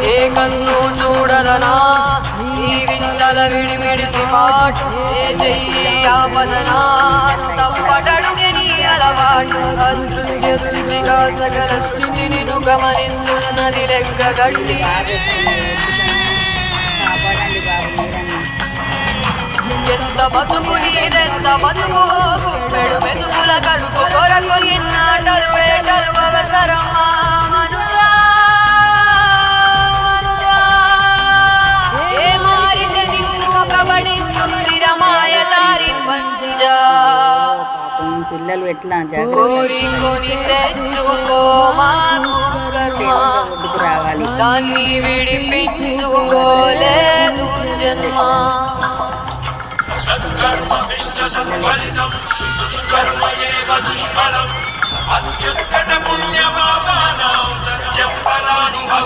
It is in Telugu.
ఏ కన్ను చూడదనా ఈ వించల విడిమిడిసి పాటు ఏ చెయ్యి ఆపదనా తప్పటడుగే నీ అలవాటు అదృశ్య దృష్టిగా సకల సృష్టిని గమనిస్తున్నది లెక్క గట్టి ఎంత బతుకు నీదెంత బతుకు మెడు మెతుకుల కడుపు కొరకు ఇన్నాటలు వేటలు అవసరమా మనుజా ఏ మారితే నిన్ను కబడిస్తుంది రమాయ దారి పంజా పిల్లలు ఎట్లా కోరి కొని తెచ్చుకో మాకు కర్మ రావాలి దాన్ని విడిపించుకోలేదు జన్మ సత్కర్మ సత్ఫలితం దుష్కర్మ ఏవ దుష్ఫలం అత్యుత్కట పుణ్యపాపానాం సత్యం ఫలానుభవం